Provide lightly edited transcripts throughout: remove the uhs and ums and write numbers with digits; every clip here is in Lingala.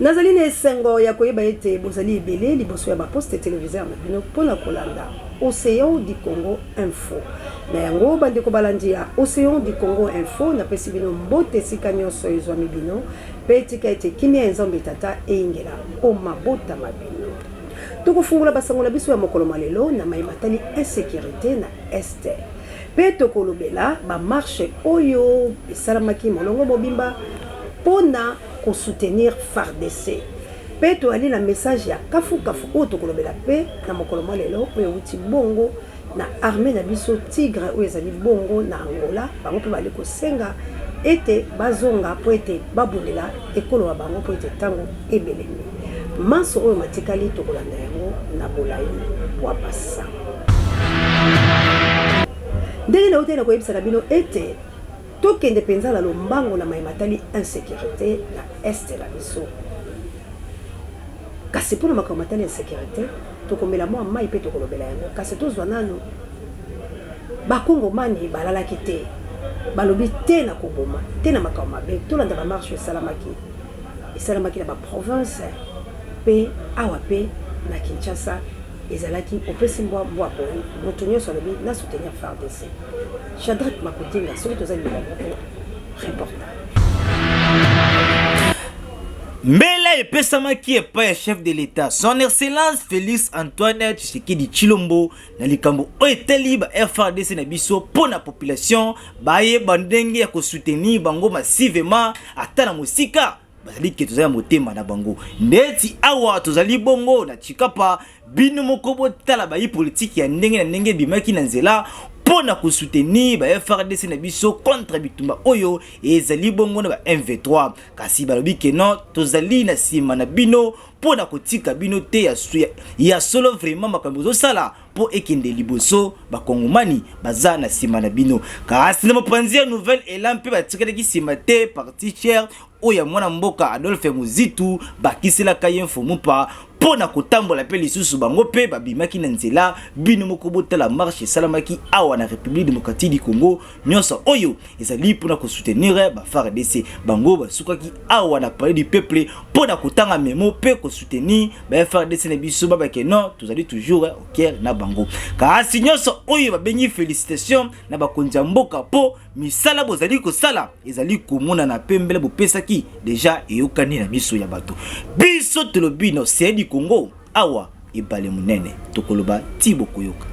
nazali na esengo ya koyeba ete bozali ebele liboso ya baposte téléviseur na bino mpona kolanda Océan du Congo Info. Na yango bandeko balandi ya Océan du Congo Info napesi bino mbote esika nyonso ezwami bino mpe etika ete kimia ya nzambe tata eyingela omabota mabino. Tokofungula basango na biso ya mokolo malelo na mayimatali insécurité na este. Pe tokolobela ba marche oyo esalamaki molongo mobimba pona ko soutenir FARDC. Pe to ali na message ya kafu oyo tokolobela pe na mokolo malelo oyo uti bongo na armée na biso Tigre oyo ezali bongo na Angola bango pe bali kosenga ete bazonga po ete babundela ekolo wa bango po ete tango ebelemi. Manso oyo matikali tokolanda yango na bolai wa basa. Ndenge na otena koyebisa na bino ete tokende penza na lombango na mayimatali insécurité na este la biso. Kasi mpona makambo matali insécurité tokomela mwa mai mpe tokolobela yango kasi tozwa nano bakongomani balalaki te balobi te na koboma te na makambo mabe tolanda bamarche esalamaki na baprovince mpe awa mpe na Kinshasa ezalaki opesi mbwa boyi moto nyonso alobi na soutenir FARDC. Shadrack Makotinga soki tozali libango reportage. Mbela epesamaki epai ya chef de l'État son excellence Félix Antoine Tshisekedi Tshilombo na likambo oyo eteli ba FARDC na biso pona population bayeba ndenge ya kosoutenir bango massivement ata na mosika bazali ke tozali motema na bango ndeti awa tozali bongo na Chikapa bino moko botala bayi politique ya ndenge na ndenge bimaki na nzela pona ko soutenir ba FARDC na biso contre bitumba oyo ezali bongo na ba M23 kasi balobi ke non tozali na sima na bino pona kotika bino te ya solo vraiment makambo zo sala po ekende liboso bakongomani baza na sima na bino kasi na mopanzi ya nouvelle elampe batikaki sima te parti cher oya mwana mboka Adolphe Muzitu bakisela kayen fomupa pona kotambola pe lisusu bango pe babimaki na nzela bino moko botala marche salamaki awa na République démocratique du Congo nyonso oyo ezali pona ko soutenir ba FARDC bango basukaki awa na palais du peuple pona kotanga memo pe ko soutenir ba FARDC na biso baba ke non tozali toujours au cœur na bango kasi nyonso oyo babengi félicitations na bakonzi ya mboka po misala bozali kosala ezali komona na pembele bopesaki déjà eyokani na miso ya bato biso tolobi no c'est Congo awa ebale munene tokoloba tibo koyoka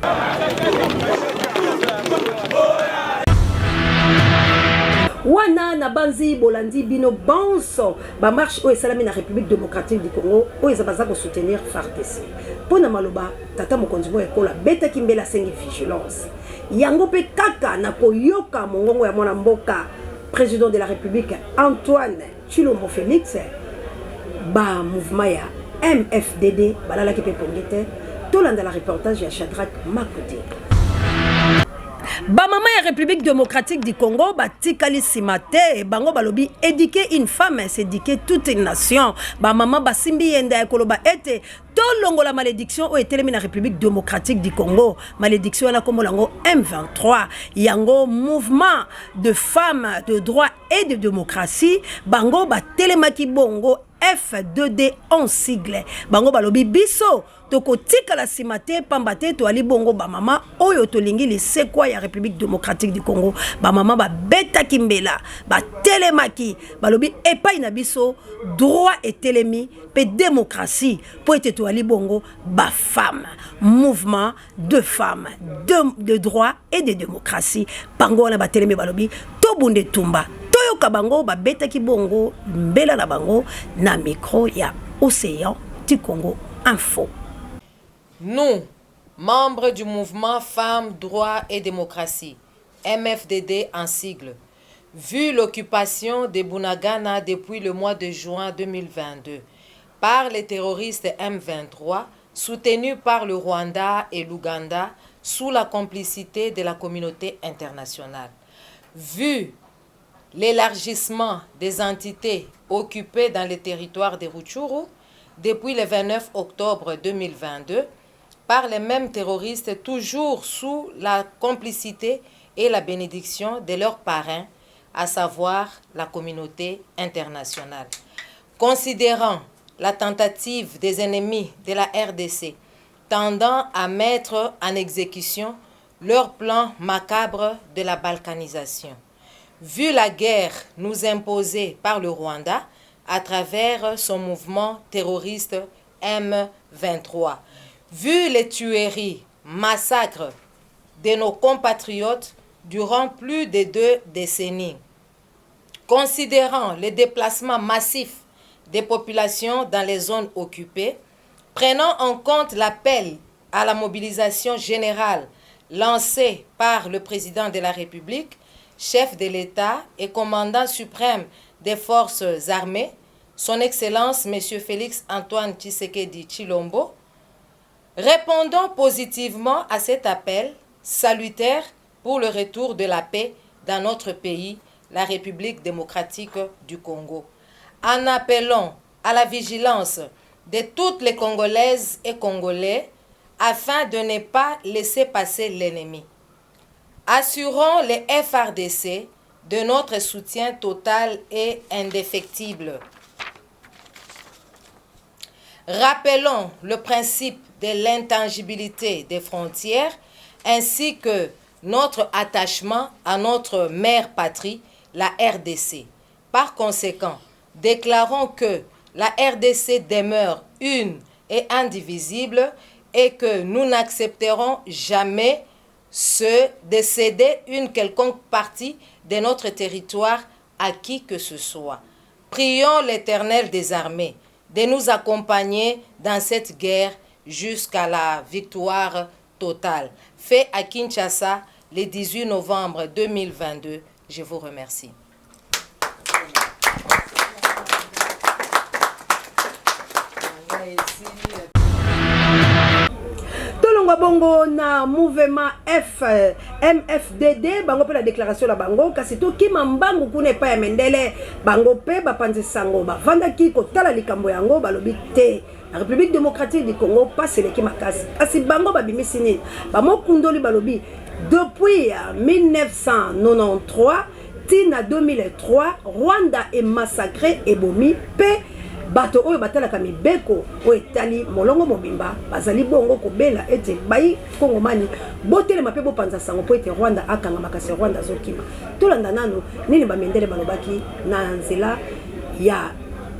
wana na banzi bolandi bino bonso ba marche oyo esalami na République démocratique du Congo oyo ezabaza ko soutenir FARDC pona maloba tata mokonzi mo ekola betaki mbela sengi vigilance yango pe kaka na koyoka mongongo ya mwana mboka président de la République Antoine Tshilombo Félix ba mouvement ya MFDD balalaki pe pongete tolanda la reportage ya Shadrack Makotinga. Ba maman ya République démocratique du Congo batikali simate bango balobi éduquer une femme c'est éduquer toute une nation. Ba maman basimbi yenda ekoloba ete tolongo la malédiction o etelemi na République démocratique du Congo malédiction na kombo lango M23 yango mouvement de femmes de droit et de démocratie bango batelemaki bongo F2D en sigle bango balobi biso tokotika la simate pambate to ali bongo ba mama oyo tolingi lisekwa ya République démocratique du Congo ba mama ba beta kimbela ba telemaki balobi epai na biso droit et telemi pe démocratie po ete to ali bongo ba femme mouvement de femmes de droit et de démocratie bango na ba telemi balobi to bunde tumba toyoka bango ba beta ki bongo mbela na bango na micro ya Océan du Congo Info. Nous, membres du mouvement Femmes, Droits et Démocratie, MFDD en sigle, vu l'occupation de Bunagana depuis le mois de juin 2022 par les terroristes M23, soutenus par le Rwanda et l'Ouganda sous la complicité de la communauté internationale, vu l'élargissement des entités occupées dans le territoire de Rutshuru depuis le 29 octobre 2022, par les mêmes terroristes, toujours sous la complicité et la bénédiction de leurs parrains, à savoir la communauté internationale. Considérant la tentative des ennemis de la RDC tendant à mettre en exécution leur plan macabre de la balkanisation. Vu la guerre nous imposée par le Rwanda à travers son mouvement terroriste M23, vu les tueries, massacres de nos compatriotes durant plus de 2 décennies, considérant les déplacements massifs des populations dans les zones occupées, prenant en compte l'appel à la mobilisation générale lancé par le président de la République, chef de l'État et commandant suprême des forces armées, son Excellence M. Félix Antoine Tshisekedi Tshilombo, répondant positivement à cet appel salutaire pour le retour de la paix dans notre pays, la République démocratique du Congo, en appelant à la vigilance de toutes les Congolaises et Congolais afin de ne pas laisser passer l'ennemi. Assurons les FRDC de notre soutien total et indéfectible. Rappelons le principe de l'intangibilité des frontières ainsi que notre attachement à notre mère patrie, la RDC. Par conséquent, déclarons que la RDC demeure une et indivisible et que nous n'accepterons jamais de céder une quelconque partie de notre territoire à qui que ce soit. Prions l'Éternel des armées de nous accompagner dans cette guerre jusqu'à la victoire totale. Fait à Kinshasa le 18 novembre 2022. Je vous remercie. Bongo na mouvement MFDD bango pe la déclaration la bango kasi to ki mambangu kuna pa ya mendele bango pe bapanzi sango bavanda ki kotala likambo yango balobi te la République démocratique du Congo passe le ki makasi kasi bango babimisi nini bamokundoli balobi depuis 1993 tina 2003 Rwanda est massacré et bomi pe bato oyo batalaka mibeko oyo etali molongo mobimba bazali bongo kobela ete bayi kongomani botelema mpe bopanza sango po ete Rwanda akanga makasi Rwanda azokima tolanda nano nini bamendele balobaki na nzela ya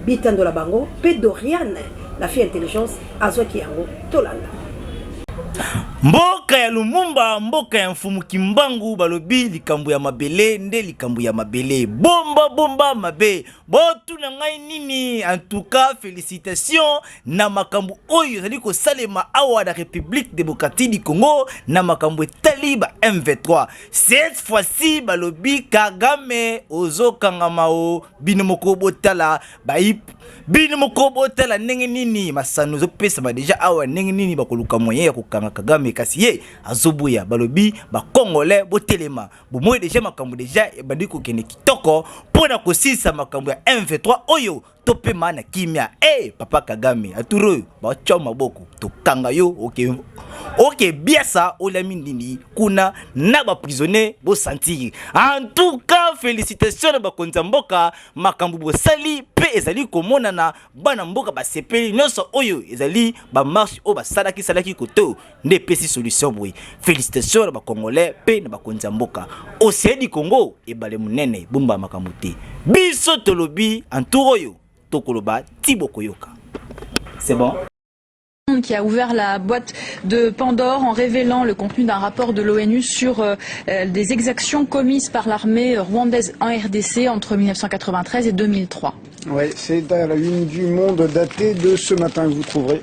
bitandola bango mpe Doriane la fille intelligence azwaki yango tolanda. Mboka ya Lumumba, mboka ya mfumu Kimbangu balobi likambo ya mabele nde likambo ya mabele bomba mabe botu na ngai nini. En tout cas, félicitations na makambo oyo zali ko salema awa da République démocratique du Congo na makambo taliba M23. Cette fois-ci balobi Kagame ozokanga mao bino moko botala baip bino moko botala ndenge nini masano zo pesa ba déjà awa ndenge nini bakoluka moyen ya kokanga Kagame kasi ye azobuya balobi ba Congolais botelema bomoy déjà makambo déjà bandi ko kene kitoko pona kosisa makambo ya M23 oyo tope mana kimia papa Kagame aturo ba choma boko tokanga yo OK biasa olami ndini kuna na ba prisonnier bo sentir. En tout cas, félicitations na ba konza mboka makambo bo sali pe ezali komona na bana mboka ba sepeli nyonso oyo ezali ba marche o ba salaki koto nde pesi solution boy. Félicitations na ba Congolais pe na ba konza mboka Océan du Congo ebale munene bomba makambo te biso tolobi entour oyo tokoloba tiboko yoka. C'est bon? Qui a ouvert la boîte de Pandore en révélant le contenu d'un rapport de l'ONU sur des exactions commises par l'armée rwandaise en RDC entre 1993 et 2003. Oui, c'est à la une du Monde daté de ce matin que vous trouverez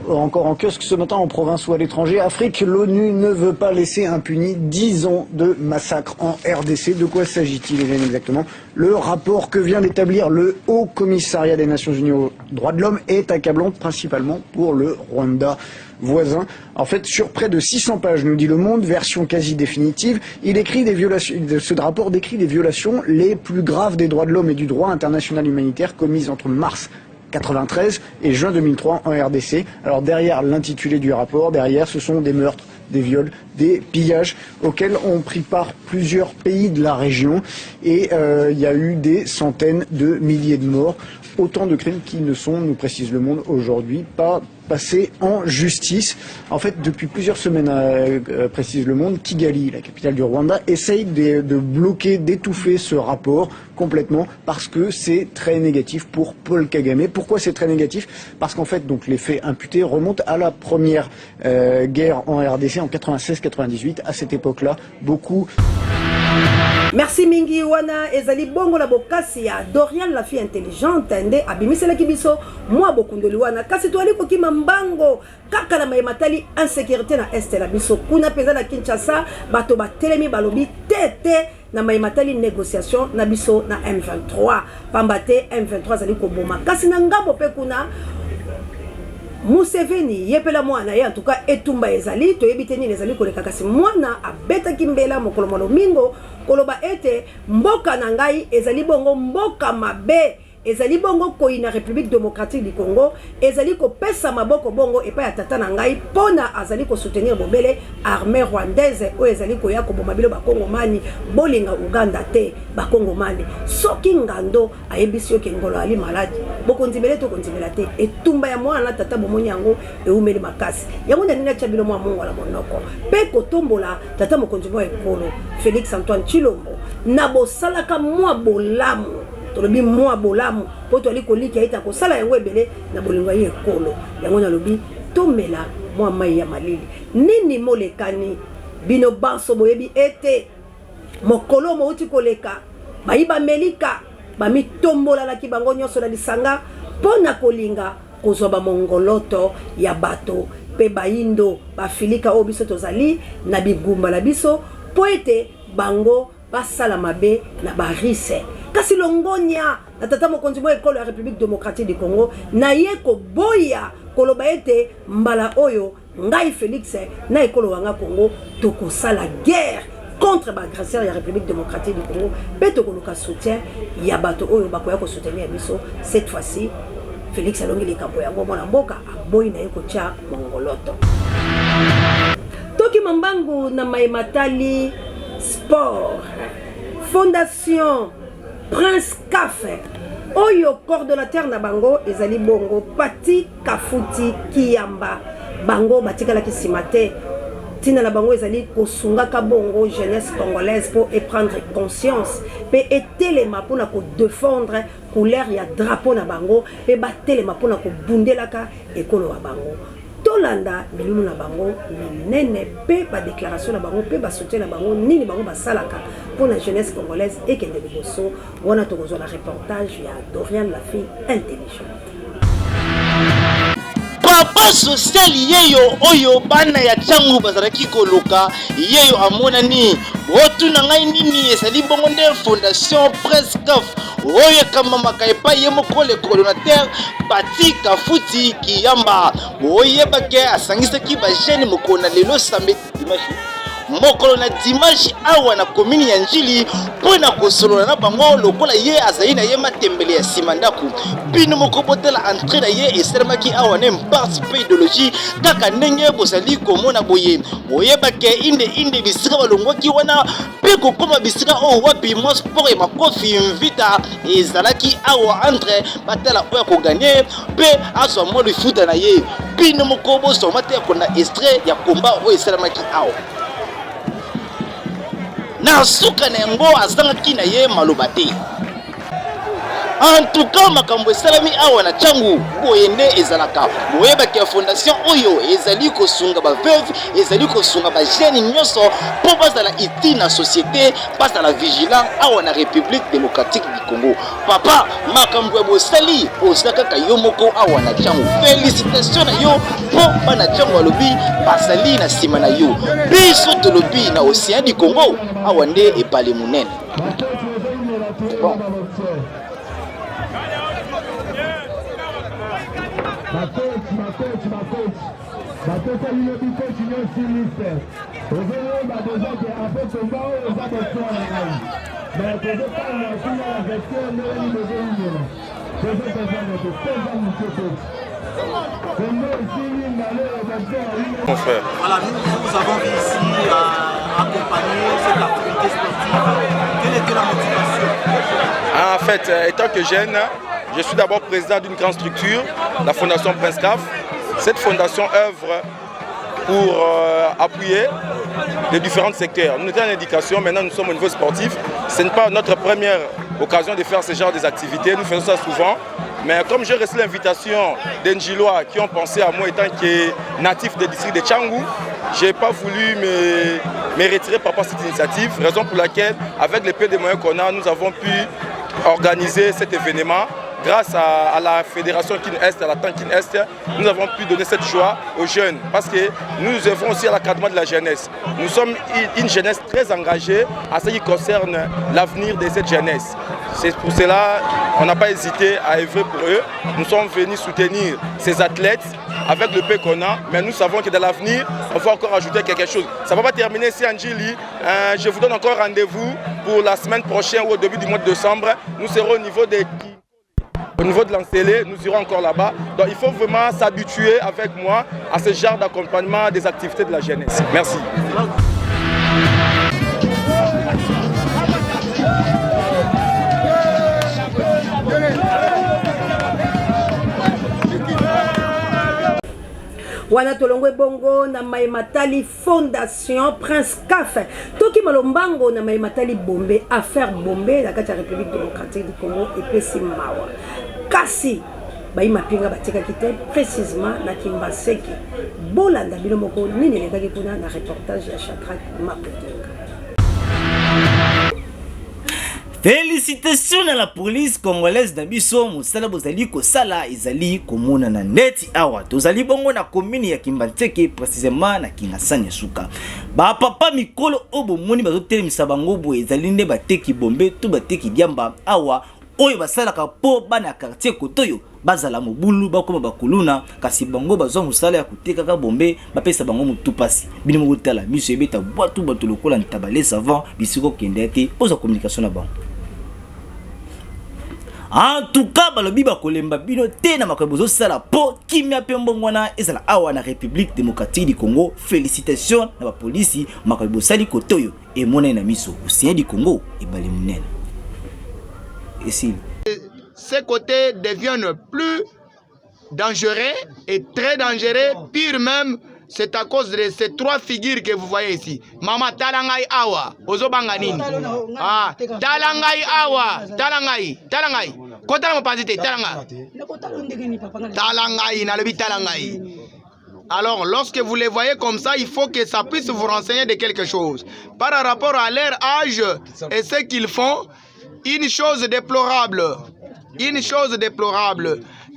encore en kiosque ce matin en province ou à l'étranger. Afrique, l'ONU ne veut pas laisser impunis 10 ans de massacre en RDC. De quoi s'agit-il exactement? Le rapport que vient d'établir le Haut Commissariat des Nations Unies aux droits de l'homme est accablant principalement pour le Rwanda voisin. En fait, sur près de 600 pages, nous dit Le Monde, version quasi définitive, il écrit des violations. Ce rapport décrit les violations les plus graves des droits de l'homme et du droit international humanitaire commises entre mars 1993 et juin 2003 en RDC. Alors derrière l'intitulé du rapport, derrière ce sont des meurtres, des viols, des pillages auxquels ont pris part plusieurs pays de la région et il y a eu des centaines de milliers de morts. Autant de crimes qui ne sont, nous précise Le Monde aujourd'hui, pas passés en justice. En fait, depuis plusieurs semaines, précise Le Monde, Kigali, la capitale du Rwanda, essaye de bloquer, d'étouffer ce rapport complètement parce que c'est très négatif pour Paul Kagame. Pourquoi c'est très négatif? Parce qu'en fait, donc, les faits imputés remontent à la première guerre en RDC en 96-98. À cette époque-là, beaucoup... Merci mingi wana ezali bongo la bokasi ya Dorian la fille intelligente nde abimisela kibiso mwa bokundoli wana kasi to aliko ki mambango kaka na mayematali insécurité na este la biso kuna peza na Kinshasa bato batelemi balobi tete na mayematali négociation na biso na M23 pambate M23 zali ko boma kasi na ngambo pe kuna Museveni yepela mwana ye en tout cas etumba ezali to yebiteni ezali koleka kasi mwana abeta kimbela mokolo malomingo koloba ete mboka na ngai ezali bongo mboka mabe ezali bongo koi na République démocratique du Congo ezali ko pesa maboko bongo epa ya tata na ngai pona azali ko soutenir bobele armée rwandaise o ezali ko ya ko bomabilo ba Kongomani bolinga Uganda te ba Kongomani soki ngando ayebisi yo kengolo ali malade boko ndimele to kondimela te etumba ya mwana tata bomoni yango eumeli makasi yango ndina chabilo mwa mungu la monoko pe kotombola tata mokonzi mwa ekolo Félix Antoine Tshilombo na bosalaka mwa bolamu tolobi mwa bolamu po to ali koliki aita ko sala yango ebele na bolingo ye ekolo yango na lobi tomela mwa mai ya malili nini molekani bino banso boyebi ete mokolo mo uti koleka bayiba melika bamitombola la kibango nyonso na lisanga pona kolinga kozwa ba mongoloto ya bato pe bayindo bafilika o biso tozali na bigumba la biso po ete bango basala mabe na barise kasi longonya na tata mokonzi mo ekolo ya République démocratique du Congo na ye ko boya koloba ete mbala oyo ngai Félix na ekolo wanga Congo tokosala guerre contre l'agresseur de la République démocratique du Congo pe tokoluka soutien ya bato oyo bakoya ko soutenir biso cette fois-ci Félix alongi likambo yango mona mboka aboyi na ye kotia mongoloto toki mambangu na maimatali sport Fondation Prince Café oyo coordonnateur na bango ezali bongo Pati Kafuti Kiyamba bango batikala kisimate tina la bango ezali kosungaka bongo jeunesse congolaise pour prendre conscience pe etelema pona ko défendre couleur ya drapeau na bango pe batelema pona ko bundelaka ekolo wa bango tolanda milulu na bango minene pe ba déclaration na bango pe ba soutien na bango nini bango basalaka pour la jeunesse congolaise et kende liboso wana tokozwa la reportage ya Dorian la fille intelligente papa social yeyo oyo bana ya changu bazaraki koluka yeyo amona ni botu na ngai nini ezali bongo nde Fondation Prince Café oyo kama makaipa ye mokole coordonnateur Pati Kafuti Kiyamba oyo bake asangisaki ba jeune mokona lelo samedi dimanche mokolo na dimanche awa na commune ya Njili pona kosolola na bango lokola ye azali na ye matembele ya simandaku bino mokobotela entrée na ye esermaki awa na participe idéologie kaka ndenge bozali komona boye boyebake inde bisika balongwaki wana pe kokoma bisika o wapi mo sport et makofi invita ezalaki awa entre batala oya ko gagner pe aswa mo lifuta na ye bino mokobo somate konda extrait ya combat o esermaki awa na suka na yango azangaki na ye maloba te en tout cas makambo esalami awa na changu boyende ezalaka boyebaki ya fondation oyo ezali kosunga ba veuve ezali kosunga ba jeune nyonso po bazala iti na société bazala vigilant awa na République démocratique du Congo papa makambo ya bosali osaka yo moko awa na changu félicitations na yo po bana changu alobi basali na sima na yo biso tolobi na océan du Congo awa nde epale munene bon. Ma coach. Batoka yino bi coach nyo siliste. Ozo ba déjà que après combat on va faire la mais que pas la version de l'île de Yino. C'est ça que ça nous fait pas nous coach. Mon frère. Voilà, nous avons vu ici à accompagner cette activité sportive. Quelle était la motivation? En fait, étant que jeune, je suis d'abord président d'une grande structure, la Fondation Prince CAF. Cette fondation œuvre pour appuyer les différents secteurs. Nous étions en éducation, maintenant nous sommes au niveau sportif. Ce n'est pas notre première occasion de faire ce genre d'activités, nous faisons ça souvent. Mais comme j'ai reçu l'invitation des Ndjilois qui ont pensé à moi étant que natif du district de Tchangou, je n'ai pas voulu me retirer par rapport à cette initiative, raison pour laquelle, avec les peu de moyens qu'on a, nous avons pu organiser cet événement. Grâce à la fédération Kin Est, à la TAN Kin Est, nous avons pu donner cette joie aux jeunes parce que nous œuvrons aussi à l'académie de la jeunesse. Nous sommes une jeunesse très engagée à ce qui concerne l'avenir de cette jeunesse. C'est pour cela qu'on n'a pas hésité à œuvrer pour eux. Nous sommes venus soutenir ces athlètes avec le peu qu'on a, mais nous savons que dans l'avenir, on va encore ajouter quelque chose. Ça ne va pas terminer ici, Angeli. Je vous donne encore rendez-vous pour la semaine prochaine ou au début du mois de décembre. Nous serons au niveau de l'Ancélé, nous irons encore là-bas. Donc il faut vraiment s'habituer avec moi à ce genre d'accompagnement des activités de la jeunesse. Merci. wana tolongwe bongo na Maimatali Fondation Prince CAF toki malombango na Maimatali Bombe affaire Bombe la kati ya République démocratique du Congo epesi mawa kasi bayi mapinga batika kite précisément na Kimbaseki bolanda bino moko nini lekaki kuna na reportage ya Shadrack Maputinga. Félicitations à la police congolaise d'Abisso, Moussala Bozali Kosala, Izali, Komona na Neti Awa, Tozali Bongo na commune ya Kimbanteke, précisément na Kingasani Suka. Ba papa Mikolo Obo Moni Bazotel Misabango Bo, Izali ne bateki Bombe, tout bateki Diamba Awa, Oyo Basalaka po bana quartier Kotoyo, Bazala Mobulu, Bakoma Bakuluna, Kasi Bango Bazo Moussala ya Kuteka Bombe, Bapesa Bango Mutupasi, Bino Motala, Miso Ebeta, Boatu Batulukola Ntabale Savant, Bisiko Kendete, Oza communication na bango. En tout cas, balobi ba kolemba bino te na makambo zo sala po kimia pe mbongwana ezala awa na République démocratique du Congo. Félicitations na ba police makambo sali kotoyo et mona na miso au du Congo et bali munene. Et si ces côtés deviennent plus dangereux et très dangereux, pire même. C'est à cause de ces trois figures que vous voyez ici. Mama talangai awa, ozobanga nini? Ah, talangai awa, talangai. Kota mo pasite talangai. Talangai, nalobi talangai. Alors, lorsque vous les voyez comme ça, il faut que ça puisse vous renseigner de quelque chose. Par rapport à leur âge et ce qu'ils font, une chose déplorable.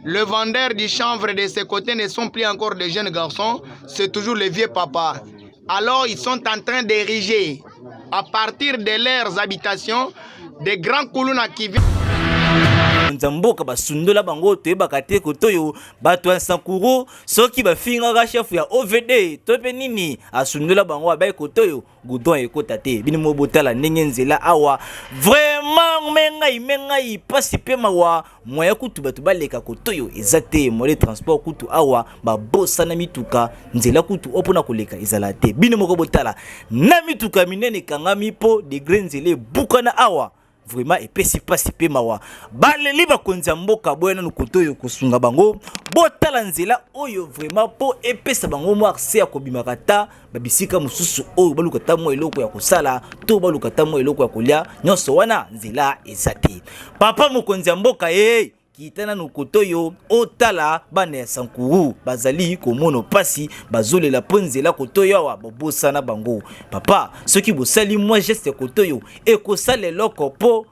Le vendeur du chanvre de ces côtés ne sont plus encore des jeunes garçons, c'est toujours les vieux papas. Alors ils sont en train d'ériger, à partir de leurs habitations, des grands koulouna qui viennent. Nzamboka basundola bango toyebaka te kotoyo bato ya Sankuru soki bafingaka chef ya OVD tope nini asundola bango abai kotoyo goudon ekota te bini mobotala ndenge nzela awa vraiment mengai pasi pe mawa moya kutu bato baleka kotoyo ezate mo transport kutu awa babosa na mituka nzela kutu opona koleka ezala te bini moko botala na mituka minene kangami po de grenzele bukana awa vraiment epesi pasi pe mawa baleli bakonzi mboka boyana nukotoyo kosunga bango botala nzela oyo vraiment po epesa bango mo accès ya kobimaka ta babisika mususu oyo baluka ta mo eloko ya kosala to baluka ta mo eloko ya kolia nyonso wana nzela ezate papa mokonzi mboka kitana nukotoyo otala bana ya Sankuru bazali komono pasi bazolela ponzela kotoyo wa bobosa na bango papa soki bosali moi geste kotoyo ekosala loko po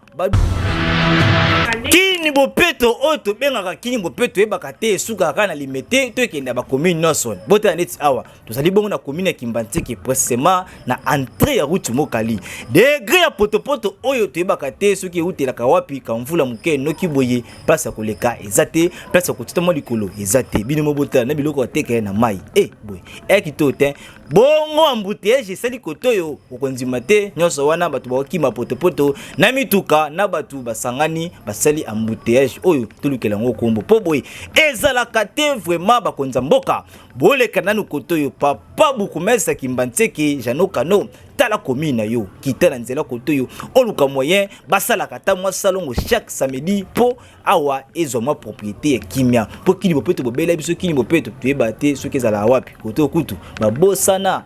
kini bopeto oto bengaka kini bopeto ebaka te suka kana limete to ekenda ba commune Noson bota net awa tozali bongo na commune ya Kimbanteke précisément na entrée ya route Mokali degré ya potopoto oyo to ebaka te soki route la kawapi kamvula muke noki boye place koleka ezate place kotita mo likolo ezate bino mobota na biloko teke na mai boy ekitote bongo embouteillage sali kotoyo okonzima te nyonso wana bato bakima potopoto na mituka na bato basanga ngani basali embouteillage oyo tolukela ngo kombo po boye ezalaka te vraiment bakonza mboka boleka nanu koto yo papa bukumesa kimbantseki Jano Kano tala komina yo kitana nzela koto yo oluka moyen basala kata mwa salongo chaque samedi po awa ezoma propriété ya kimia po kini bopeto bobela biso kini bopeto tuyeba te soki ezala wapi koto kutu babosana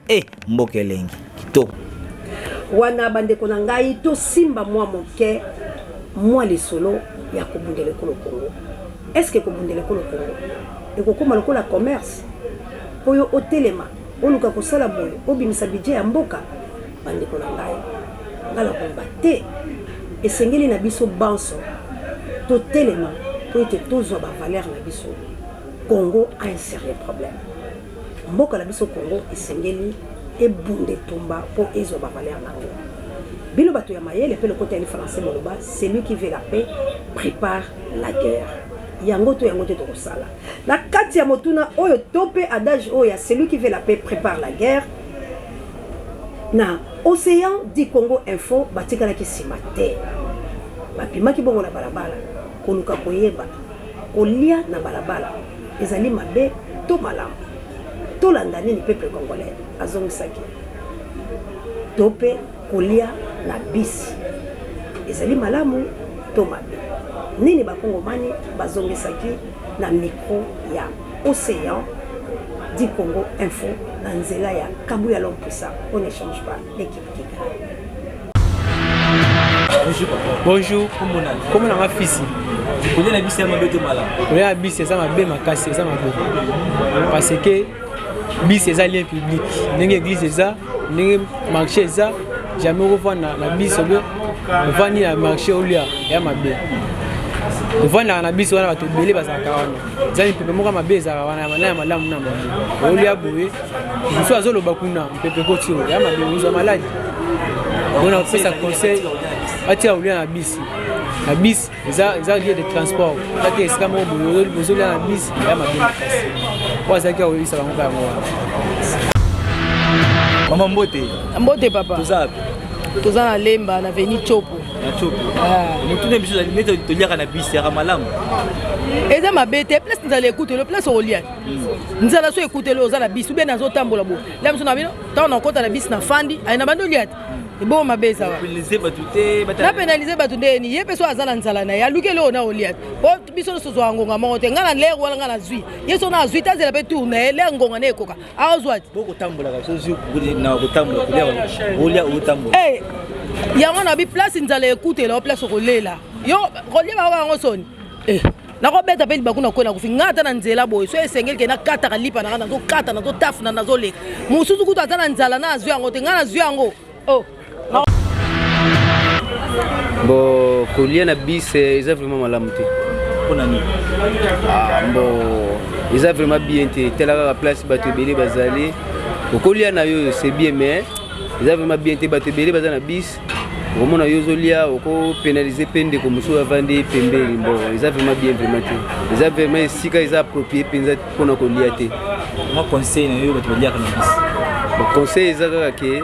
mboka elengi kitoko wana bandeko na ngai to simba mwa moke mwa lisolo ya kobundele kolo Congo. Est-ce que kobundele kolo Congo ekokoma lokola commerce oyo otelema oluka kosala boye obimisa budget ya mboka bandeko na ngai ngala bomba te esengeli na biso banso to telema to ete tozwa ba valeur na biso. Congo a un sérieux problème. Mboka na biso Congo esengeli ebunde tomba po ezwa ba valeur na ngo. Bilo bato ya mayele pe le côté français moloba, celui qui veut la paix prépare la guerre. Yango to sala. La kati ya motuna oyo tope adage oya celui qui veut la paix prépare la guerre. Na Océan du Congo Info batikala ki simate. Bapima ki bongo na balabala, koluka koyeba, kolia na balabala. Ezali mabe to malamu. To landani ni peuple congolais azongisaki. Tope kolia na bisi. Ezali malamu to mabe. Nini bakongomani bazongisaki na micro ya Océan du Congo Info na nzela ya Kabuya l'homme puissant. On ne change pas l'équipe qui gagne. Bonjour, comment on a ma fille? Vous connaissez la bisi ya mabe to malamu? La bisi ça m'a bien makasi, ça m'a bien. Parce que bisi c'est un lien public. N'enge église ça, n'enge marché ça, jamais revoir na bisi obe. On va ni na marché au lieu ya mabe. On va na bisi wana bato belé bazaka wana. Zani pepe moka mabe za wana na malamu na mabe. Au lieu boye, muso azolo bakuna pepe kotiro ya mabe uzo maladi. On a fait ça conseil atia au lieu na bisi. La bisi eza lieu de transport. Tati esika mo bozo lieu na bisi ya mabe makasi. Kwa zaki au isa bango ya mwa. Mama Mbote. Mbote papa. Toza na Lemba na Veni Chopo. Na Chopo. Mutune biso meto toliaka na bisi ya malamu. Eza mabete place nzala écouter le place olia. Nzala so écouter le ozala bisi bien nazo tambola bo. La biso na bino ta na kota na bisi na fandi ayina bando liat. Bon mabe ça va. Na pénaliser batude ni yepe so azala nzala na ya luke le na olia. Bo biso so zo ngonga mongote ngala lere wala ngala zwi. Yeso na zwi tazela pe tourner le ngonga na ekoka. Azwati. Boko tambola ka so zu na kotambola kulia olia utambola. Yango na bi place nzala écouter la place rolela. Yo rolia ba ngo soni. Na ko beta pe bakuna ko na ku fingata na nzela boy so esengeli ke na kata ka lipa na zo kata na zo taf na zo le. Musuzu ku tata na nzala na azwi yango te ngana azwi yango. Oh. Bon, kolia na bis eza vraiment malamu te. Pona ni. Bon, eza vraiment bien te. Tela ka place bato belé bazali. Kolia na yo c'est bien mais eza vraiment bien te bato belé bazana bis. Omona yo zolia oko pénaliser pende ko muso avandi pembeli bon, eza vraiment bien vraiment te. Eza vraiment sika eza approprié penza pona kolia te. Moi conseil na yo bato belia kana bis. Bon, conseil eza ka ke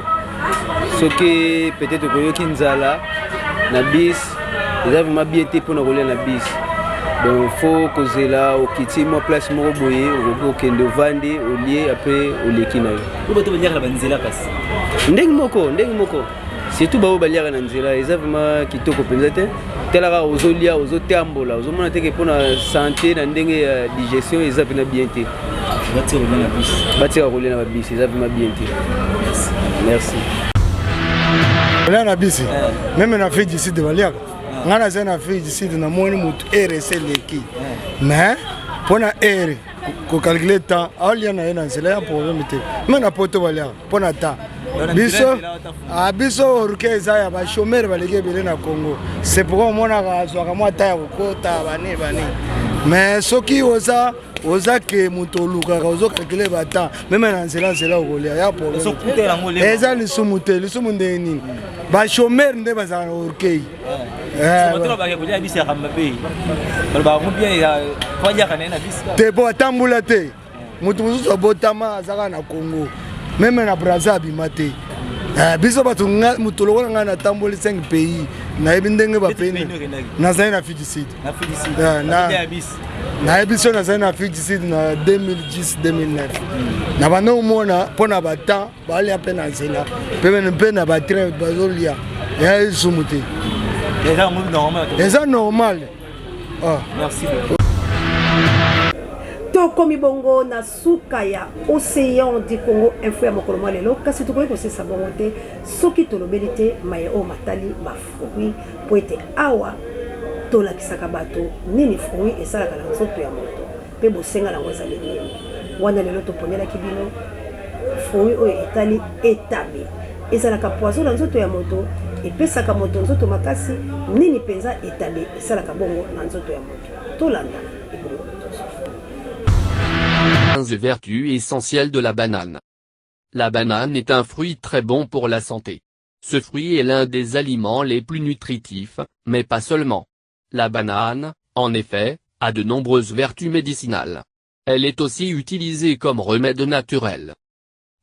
soki peut-être koyoki nzala na bis eza vraiment bien te pona kolia na bis. Donc faut kozela okiti mo place moko boye okende ovandi olie après oleki na yo. Ko bato belia kana banzela kasi. Ndenge moko. Surtout bao baliaka na nzela eza vraiment kitoko penza te. Telaka ozolia ozotambola ozomona te ke pona santé na ndenge ya digestion eza vraiment bien te. Batia rouler na bisi eza vraiment bien te. Merci. Là na bisi. Même na fait d'ici de baliaka. Ngana zena fait d'ici de na moni mutu RSL leki. Mais pona R ko calculer temps alia na ena nzela ya problème te. Mais na poto baliaka pona temps. Biso orkeza ya ba chômeur baleke belé na Congo. C'est pourquoi mona ka zwaka mwa ta ko kota bane. Mais soki oza ke muto luka ka ozo calculer ba temps même na nzela okolia ya problème. So kutela ngole. Eza lisumu ndeni. Ba chômeur nde bazana orkei. Bato ba ke kolia bisi ya kamabe. Ba ko bien ya fanya kana na bisi. Te bo tambula te. Mutu muzo botama azaka na Congo. Même na Brazzaville mate. biso bato moto lokola ngai natamboli 5 pays nayebi ndenge bapene nazali na Afrique du Sud nayebi so nazali na Afrique du Sud na 2010-2009 na banda omona mpo na batemps balia mpe na nzela mpe na batrain bazolia ya esumu te eza normal. Merci beaucoup. Tokomi bongo na suka ya Océan du Congo info ya mokolo mwa lelo kasi tokoki kosisa bongo te soki tolobeli te maye oyo matali bafruit po ete awa tolakisaka bato nini fruit esalaka na nzoto ya moto mpe bosenga nango ezali nini wana lelo toponelaki bino fruit oyo etali etabe ezalaka poison na nzoto ya moto epesaka moto nzoto makasi nini mpenza etabe esalaka bongo na nzoto ya moto tolanda ebongo 15 vertus essentielles de la banane. La banane est un fruit très bon pour la santé. Ce fruit est l'un des aliments les plus nutritifs, mais pas seulement. La banane, en effet, a de nombreuses vertus médicinales. Elle est aussi utilisée comme remède naturel.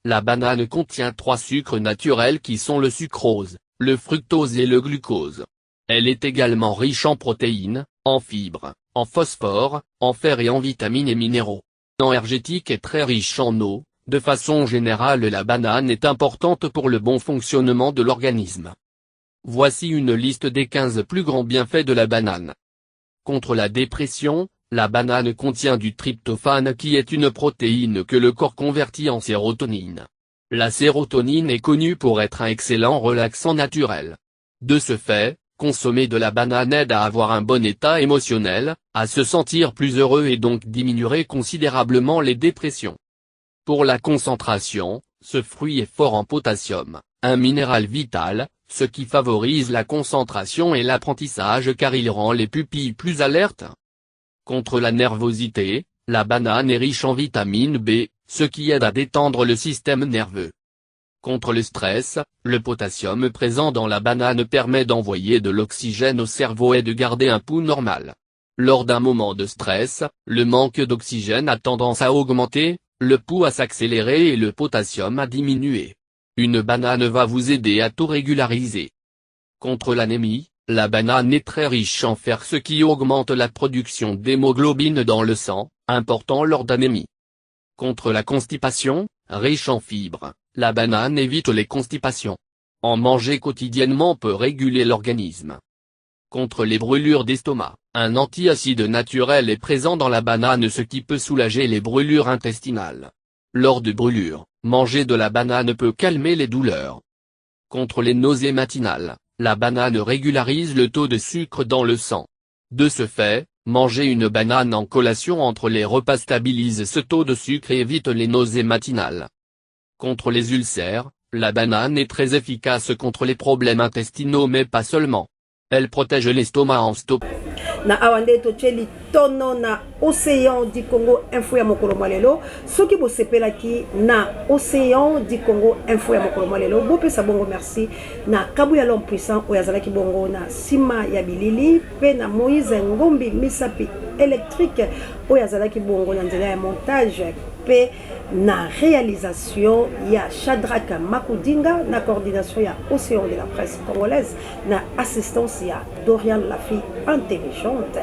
La banane contient 3 sucres naturels qui sont le sucrose, le fructose et le glucose. Elle est également riche en protéines, en fibres, en phosphore, en fer et en vitamines et minéraux. Énergétique et très riche en eau, de façon générale la banane est importante pour le bon fonctionnement de l'organisme. Voici une liste des 15 plus grands bienfaits de la banane. Contre la dépression, la banane contient du tryptophane qui est une protéine que le corps convertit en sérotonine. La sérotonine est connue pour être un excellent relaxant naturel. De ce fait, consommer de la banane aide à avoir un bon état émotionnel, à se sentir plus heureux et donc diminuer considérablement les dépressions. Pour la concentration, ce fruit est fort en potassium, un minéral vital, ce qui favorise la concentration et l'apprentissage car il rend les pupilles plus alertes. Contre la nervosité, la banane est riche en vitamine B, ce qui aide à détendre le système nerveux. Contre le stress, le potassium présent dans la banane permet d'envoyer de l'oxygène au cerveau et de garder un pouls normal. Lors d'un moment de stress, le manque d'oxygène a tendance à augmenter, le pouls à s'accélérer et le potassium à diminuer. Une banane va vous aider à tout régulariser. Contre l'anémie, la banane est très riche en fer ce qui augmente la production d'hémoglobine dans le sang, important lors d'anémie. Contre la constipation, riche en fibres, la banane évite les constipations. En manger quotidiennement peut réguler l'organisme. Contre les brûlures d'estomac, un antiacide naturel est présent dans la banane ce qui peut soulager les brûlures intestinales. Lors de brûlures, manger de la banane peut calmer les douleurs. Contre les nausées matinales, la banane régularise le taux de sucre dans le sang. De ce fait, manger une banane en collation entre les repas stabilise ce taux de sucre et évite les nausées matinales. Contre les ulcères, la banane est très efficace contre les problèmes intestinaux mais pas seulement. Elle protège l'estomac en stop. Na awande tocheli tono na Océan du Congo info ya mokolo malelo soki bosepelaki na Océan du Congo info ya mokolo malelo bopesa bongo merci na kabu ya l'homme puissant oyazalaki bongo na sima ya bilili pe na Moïse Ngombi misapi électrique oyazalaki bongo na nzela ya montage pe na réalisation ya Shadrack Makudinga na coordination ya Océan de la presse congolaise na assistance ya Dorian la fille intelligente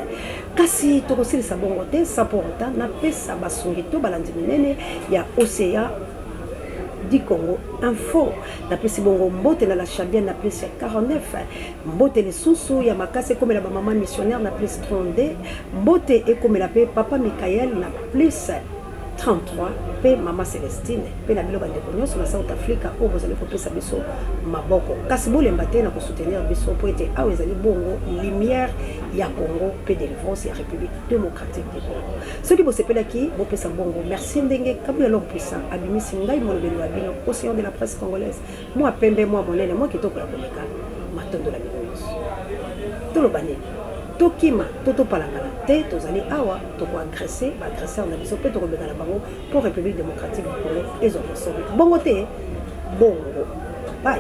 kasi tokosilisa bongo te saporta na pesa basungi to balandi minene ya Océan du Congo info na pesi bongo mbote na la chambienne na place ya 49 mbote le susu ya makase comme la maman missionnaire na place 32 mbote e comme la pe papa Michael na place 33 pe mama Celestine pe na bilo bande konyo na South Africa o bozali ko pesa biso maboko kasi bolemba te na ko soutenir biso po ete awe ezali bongo lumière ya Congo pe délivrance ya République démocratique du Congo soki bosepelaki bo pesa bongo merci ndenge kabu ya l'homme puissant abimisi ngai molobeli wa bino Océan de la presse congolaise moi pembe moi monene moi kitoko ya komeka matondo la bino tolobani tokima toto palangana te tozali awa toko agresser ba agresseur na biso pe to robeka na bango pour République démocratique du Congo et bongo te bongo bye.